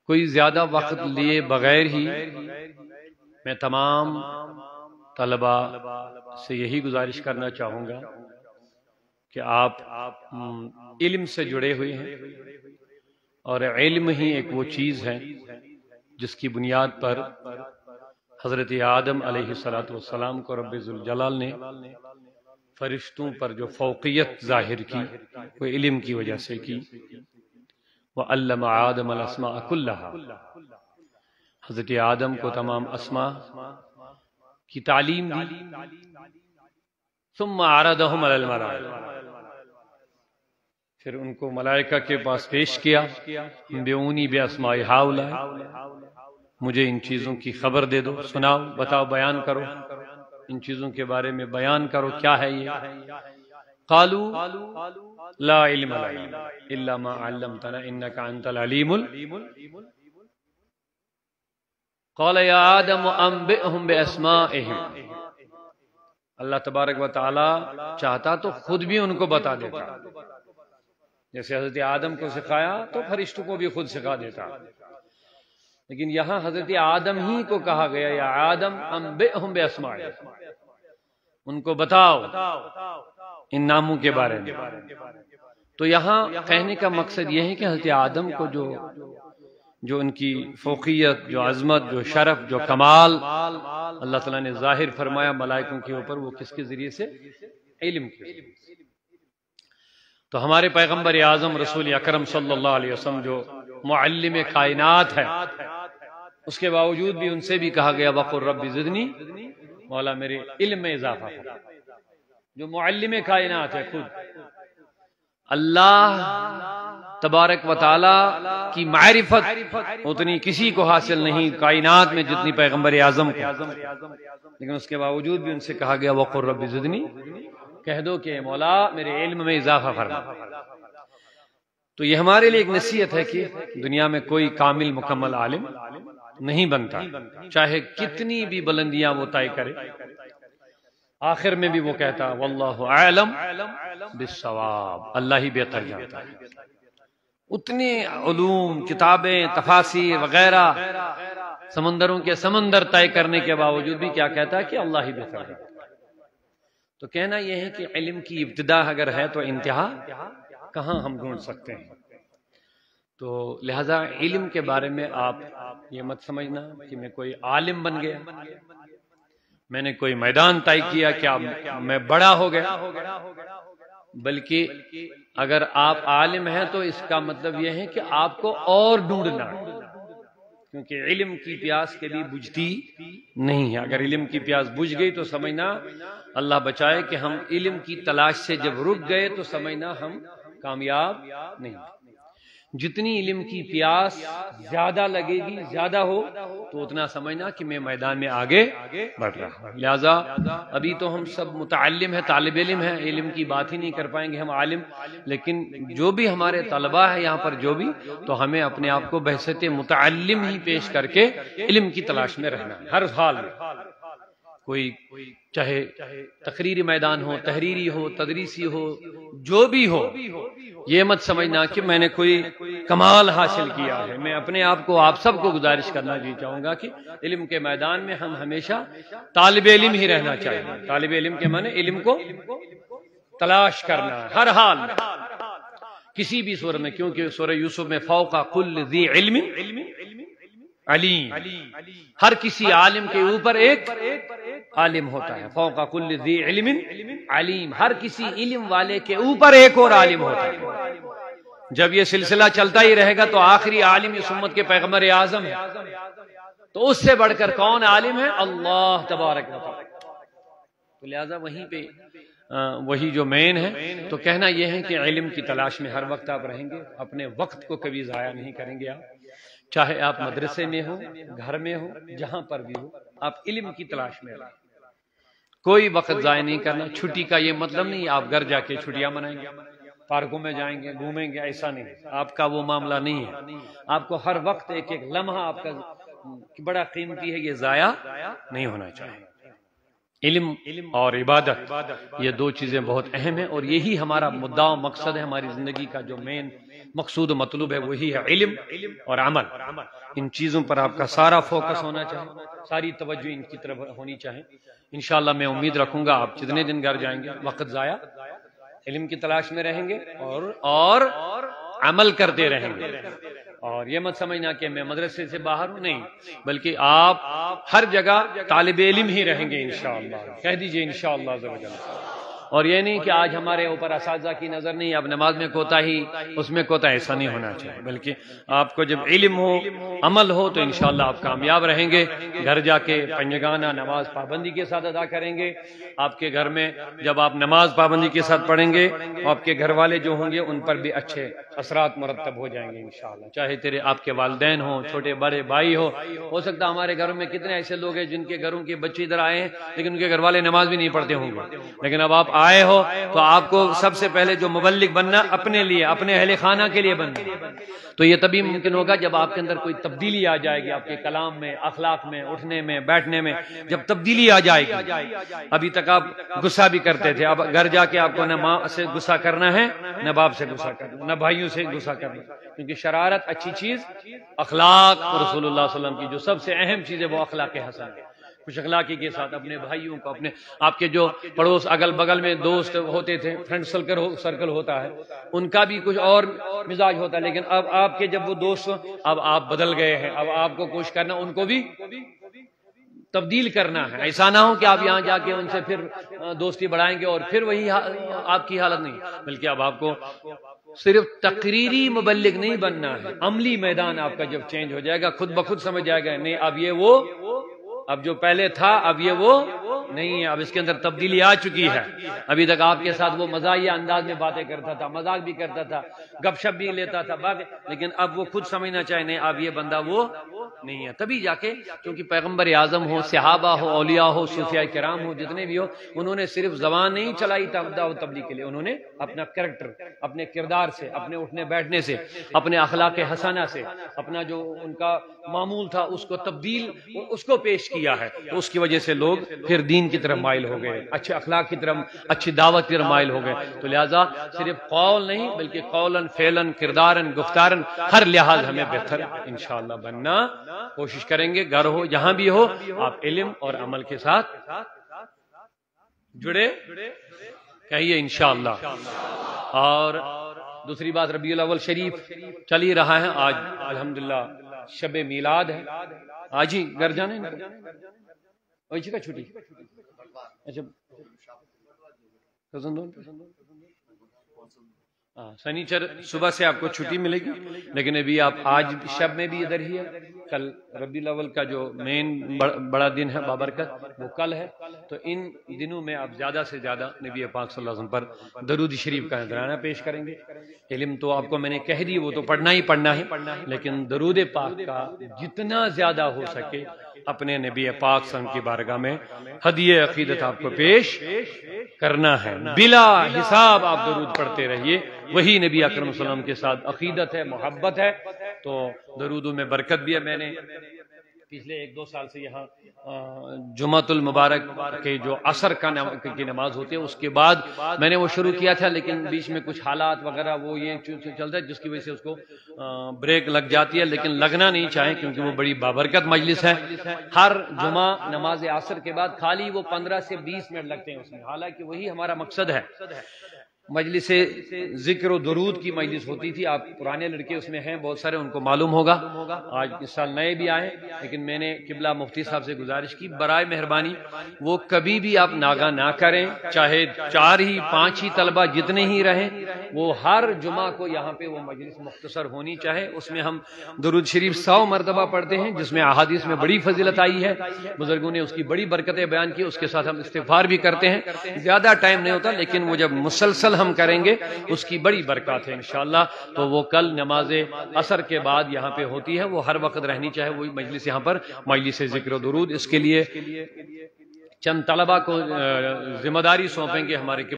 کوئی زیادہ وقت لیے بغیر ہی میں تمام طلباء سے یہی گزارش کرنا چاہوں گا کہ آپ علم سے جڑے ہوئے ہیں، اور علم ہی ایک وہ چیز ہے جس کی بنیاد پر حضرت آدم علیہ السلام کو رب ذوالجلال نے فرشتوں پر جو فوقیت ظاہر کی وہ علم کی وجہ سے کی۔ وَعَلَّمَ آدَمَ الْأَسْمَاءَ كُلَّهَا، حضرت آدم کو تمام اسماء کی تعلیم دی۔ ثم عرضهم على الملائکہ، پھر ان کو ملائکہ کے پاس پیش کیا۔ انبئونی باسماء ہؤلاء، مجھے ان چیزوں کی خبر دے دو، سناؤ، بتاؤ، بیان کرو، ان چیزوں کے بارے میں بیان کرو، کیا ہے یہ؟ قالوا لا علم لنا الا ما علمتنا انك انت العلیم قال یا آدم انبئهم باسمائهم۔ اللہ تبارک و تعالی چاہتا تو خود بھی ان کو بتا دیتا، جیسے حضرت آدم کو سکھایا تو فرشتوں کو بھی خود سکھا دیتا، لیکن یہاں حضرت آدم ہی کو کہا گیا یا آدم انبئهم باسمائهم، ان کو بتاؤ ان ناموں کے بارے میں۔ تو یہاں کہنے کا مقصد یہ ہے کہ حضرت آدم کو جو ان کی فوقیت، جو عظمت، جو شرف، جو کمال اللہ تعالیٰ نے ظاہر فرمایا ملائکوں کے اوپر، وہ کس کے ذریعے سے؟ علم کے ذریعے سے۔ تو ہمارے پیغمبر اعظم رسول اکرم صلی اللہ علیہ وسلم جو معلم کائنات ہے، اس کے باوجود بھی ان سے بھی کہا گیا وقل رب زدنی، مولا میرے علم میں اضافہ کر۔ جو معلم کائنات ہے، خود اللہ تبارک و تعالی کی معرفت اتنی کسی کو حاصل نہیں کائنات میں جتنی پیغمبر اعظم کو، لیکن اس کے باوجود بھی ان سے کہا گیا وقل رب زدنی، کہہ دو کہ مولا میرے علم میں اضافہ فرما۔ تو یہ ہمارے لیے ایک نصیحت ہے کہ دنیا میں کوئی کامل مکمل عالم نہیں بنتا، چاہے کتنی بھی بلندیاں وہ طے کرے، آخر میں بھی وہ کہتا واللہ اعلم بالصواب، اللہ ہی بہتر جانتا ہے۔ اتنے علوم، کتابیں، تفاسیر وغیرہ، سمندروں کے سمندر طے کرنے کے باوجود بھی کیا کہتا ہے کہ اللہ ہی بہتر جانتا ہے۔ تو کہنا یہ ہے کہ علم کی ابتدا اگر ہے تو انتہا کہاں ہم ڈھونڈ سکتے ہیں؟ تو لہذا علم کے بارے میں آپ یہ مت سمجھنا کہ میں کوئی عالم بن گیا، میں نے کوئی میدان طے کیا، کیا میں بڑا ہو گیا، بلکہ اگر آپ عالم ہیں تو اس کا مطلب یہ ہے کہ آپ کو اور ڈھونڈنا ہے، کیونکہ علم کی پیاس کبھی بجھتی نہیں ہے۔ اگر علم کی پیاس بجھ گئی تو سمجھنا اللہ بچائے کہ ہم علم کی تلاش سے جب رک گئے تو سمجھنا ہم کامیاب نہیں۔ جتنی علم کی پیاس زیادہ لگے گی، زیادہ ہو، تو اتنا سمجھنا کہ میں میدان میں آگے بڑھ رہا ہوں۔ لہذا ابھی تو ہم سب متعلم ہیں، طالب علم ہیں، علم کی بات ہی نہیں کر پائیں گے ہم عالم، لیکن جو بھی ہمارے طلباء ہیں یہاں پر جو بھی، تو ہمیں اپنے آپ کو بحیثیت متعلم ہی پیش کر کے علم کی تلاش میں رہنا ہے ہر حال میں۔ کوئی چاہے تقریری میدان ہو، تحریری ہو، تدریسی ہو، جو بھی ہو، یہ مت سمجھنا کہ میں نے کوئی کمال حاصل کیا ہے۔ میں اپنے آپ کو، آپ سب کو گزارش کرنا چاہوں گا کہ علم کے میدان میں ہم ہمیشہ طالب علم ہی رہنا چاہیے۔ طالب علم کے معنی علم کو تلاش کرنا ہر حال میں، کسی بھی صورت میں، کیونکہ سورہ یوسف میں فوق کل ذی علم علیم، ہر کسی عالم کے اوپر ایک عالم ہوتا ہے۔ فوق کل ذی علم علیم، ہر کسی علم والے کے اوپر ایک اور عالم ہوتا ہے۔ جب یہ سلسلہ چلتا ہی رہے گا تو آخری عالم اس امت کے پیغمبر اعظم ہے، تو اس سے بڑھ کر کون عالم ہے؟ اللہ تبارک و تعالی۔ تو لہذا وہیں پہ وہی جو مین ہے، تو کہنا یہ ہے کہ علم کی تلاش میں ہر وقت آپ رہیں گے، اپنے وقت کو کبھی ضائع نہیں کریں گے آپ، چاہے آپ مدرسے میں ہو، گھر میں ہو، جہاں پر بھی ہو، آپ علم کی تلاش میں رہیں، کوئی وقت ضائع نہیں کرنا۔ چھٹی کا یہ مطلب نہیں آپ گھر جا کے چھٹیاں منائیں گے، پارکوں میں جائیں گے، گھومیں گے، ایسا نہیں، آپ کا وہ معاملہ نہیں ہے۔ آپ کو ہر وقت ایک ایک لمحہ آپ کا بڑا قیمتی ہے، یہ ضائع نہیں ہونا چاہیے۔ علم اور عبادت، یہ دو چیزیں بہت اہم ہیں، اور یہی ہمارا مدعا و مقصد ہے، ہماری زندگی کا جو مین مقصود و مطلوب ہے وہی ہے علم اور عمل. ان چیزوں پر آپ کا سارا فوکس ہونا چاہیے، ساری توجہ ان کی طرف ہونی چاہیے. انشاءاللہ میں امید رکھوں گا آپ جتنے دن گھر جائیں گے وقت ضائع علم کی تلاش میں رہیں گے اور عمل کرتے رہیں گے. اور یہ مت سمجھنا کہ میں مدرسے سے باہر ہوں، نہیں، بلکہ آپ ہر جگہ طالب علم ہی رہیں گے انشاءاللہ. کہہ دیجئے انشاءاللہ عز و جل. اور یہ نہیں کہ آج ہمارے اوپر اساتذہ کی نظر نہیں، اب نماز میں کوتاہی، اس میں کوتاہی، ایسا نہیں ہونا چاہیے. بلکہ آپ کو جب علم ہو، عمل ہو، تو انشاءاللہ آپ کامیاب رہیں گے. گھر جا کے پنجگانہ نماز پابندی کے ساتھ ادا کریں گے. آپ کے گھر میں جب آپ نماز پابندی کے ساتھ پڑھیں گے، آپ کے گھر والے جو ہوں گے ان پر بھی اچھے اثرات مرتب ہو جائیں گے انشاءاللہ. چاہے آپ کے والدین ہوں، چھوٹے بڑے بھائی ہو سکتا ہمارے گھروں میں کتنے ایسے لوگ ہیں جن کے گھروں کے بچے ادھر آئے ہیں لیکن ان کے گھر والے نماز بھی نہیں پڑھتے ہوں گے. لیکن اب آپ آئے ہو تو آپ کو سب سے پہلے جو مبلغ بننا اپنے لیے، اپنے اہل خانہ کے لیے بننا. تو یہ تبھی ممکن ہوگا جب آپ کے اندر کوئی تبدیلی آ جائے گی، آپ کے کلام میں، اخلاق میں، اٹھنے میں، بیٹھنے میں جب تبدیلی آ جائے گی. ابھی تک آپ غصہ بھی کرتے تھے، اب گھر جا کے آپ کو نہ ماں سے غصہ کرنا ہے، نہ باپ سے غصہ کرنا، نہ بھائیوں سے غصہ کرنا. کیونکہ شرارت اچھی چیز، اخلاق اور رسول اللہ صلی اللہ علیہ وسلم کی جو سب سے اہم چیز ہے وہ اخلاق حسن ہے. خوش اخلاقی کے ساتھ اپنے بھائیوں کو، اپنے آپ کے جو پڑوس اگل بغل میں دوست ہوتے تھے، فرینڈ سرکل ہوتا ہے، ان کا بھی کچھ اور مزاج ہوتا ہے. لیکن اب آپ کے جب وہ دوست، اب آپ بدل گئے ہیں، اب آپ کو کوشش کرنا ان کو بھی تبدیل کرنا ہے. ایسا نہ ہو کہ آپ یہاں جا کے ان سے پھر دوستی بڑھائیں گے اور پھر وہی آپ کی حالت نہیں. بلکہ اب آپ کو صرف تقریری مبلغ نہیں بننا ہے، عملی میدان آپ کا جب چینج ہو جائے گا خود بخود سمجھ جائے گا نہیں اب یہ وہ، اب جو پہلے تھا اب یہ وہ نہیں ہے، اب اس کے اندر تبدیلی آ چکی ہے. ابھی تک آپ کے ساتھ وہ مزاحیہ انداز میں باتیں کرتا تھا، مذاق بھی کرتا تھا، گپ شپ بھی لیتا تھا، لیکن اب وہ خود سمجھنا چاہے نہیں اب یہ بندہ وہ نہیں ہے. تبھی جا کے، کیونکہ پیغمبر اعظم ہو، صحابہ ہو، اولیاء ہو، صوفیاء کرام ہو، جتنے بھی ہو، انہوں نے صرف زبان نہیں چلائی دعوت تبلیغ کے لیے، انہوں نے اپنا کریکٹر، اپنے کردار سے، اپنے اٹھنے بیٹھنے سے، اپنے اخلاق حسنہ سے، اپنا جو ان کا معمول تھا اس کو تبدیل، اس کو پیش کیا ہے. تو اس کی وجہ سے لوگ پھر دین کی طرف مائل ہو گئے، اچھے اخلاق کی طرف، اچھی دعوت کی طرف مائل ہو گئے. تو لہٰذا صرف قول نہیں بلکہ قولاً، فعلاً، کرداراً، گفتاراً، ہر لحاظ ہمیں بہتر انشاءاللہ بننا کوشش کریں گے. گھر ہو جہاں بھی ہو، آپ علم اور عمل کے ساتھ جڑے کہیے انشاءاللہ. اور دوسری بات، ربیع الاول شریف چل ہی رہا ہے. آج الحمدللہ شب میلاد ہے. آج ہی گھر جانے کا چھٹی. اچھا سنیچر صبح سے آپ کو چھٹی ملے گی، لیکن ابھی آپ آج شب میں بھی ادھر ہی ہے. کل ربیع الاول کا جو مین بڑا دن ہے بابرکت وہ کل ہے. تو ان دنوں میں آپ زیادہ سے زیادہ نبی پاک صلی اللہ علیہ وسلم پر درود شریف کا نذرانہ پیش کریں گے. علم تو آپ کو میں نے کہہ دی وہ تو پڑھنا ہی پڑھنا ہے، لیکن درود پاک کا جتنا زیادہ ہو سکے اپنے نبی پاک صلی اللہ علیہ وسلم کی بارگاہ میں ہدیہ عقیدت آپ کو پیش کرنا ہے. بلا حساب آپ درود پڑھتے رہیے، وہی نبی اکرم صلی اللہ علیہ وسلم کے ساتھ عقیدت ہے، محبت ہے. تو درودوں میں برکت بھی ہے. میں نے پچھلے 1-2 سال سے یہاں جمعۃ المبارک کے جو عصر کی نماز ہوتی ہے اس کے بعد میں نے وہ شروع کیا تھا، لیکن بیچ میں کچھ حالات وغیرہ وہ یہ چلتا ہے جس کی وجہ سے اس کو بریک لگ جاتی ہے. لیکن لگنا نہیں چاہیں کیونکہ وہ بڑی بابرکت مجلس ہے. ہر جمعہ نماز عصر کے بعد خالی وہ 15 سے 20 منٹ لگتے ہیں اس میں، حالانکہ وہی ہمارا مقصد ہے. مجلس ذکر و درود کی مجلس ہوتی تھی. آپ پرانے لڑکے اس میں ہیں بہت سارے، ان کو معلوم ہوگا. آج اس سال نئے بھی آئے، لیکن میں نے قبلہ مفتی صاحب سے گزارش کی برائے مہربانی وہ کبھی بھی آپ ناغہ نہ کریں، چاہے 4 ہی 5 ہی طلبہ جتنے ہی رہیں، وہ ہر جمعہ کو یہاں پہ وہ مجلس مختصر ہونی چاہے. اس میں ہم درود شریف 100 مرتبہ پڑھتے ہیں، جس میں احادیث میں بڑی فضیلت آئی ہے، بزرگوں نے اس کی بڑی برکتیں بیان کی. اس کے ساتھ ہم استغفار بھی کرتے ہیں. زیادہ ٹائم نہیں ہوتا، لیکن وہ جب مسلسل ہم کریں گے اس کی بڑی برکات ہے انشاءاللہ. تو وہ کل نماز عصر کے بعد یہاں پہ ہوتی ہے، وہ ہر وقت رہنی چاہے وہی مجلس یہاں پر مجلس ذکر و درود. اس کے لیے چند طلبہ کو ذمہ داری سونپیں گے ہمارے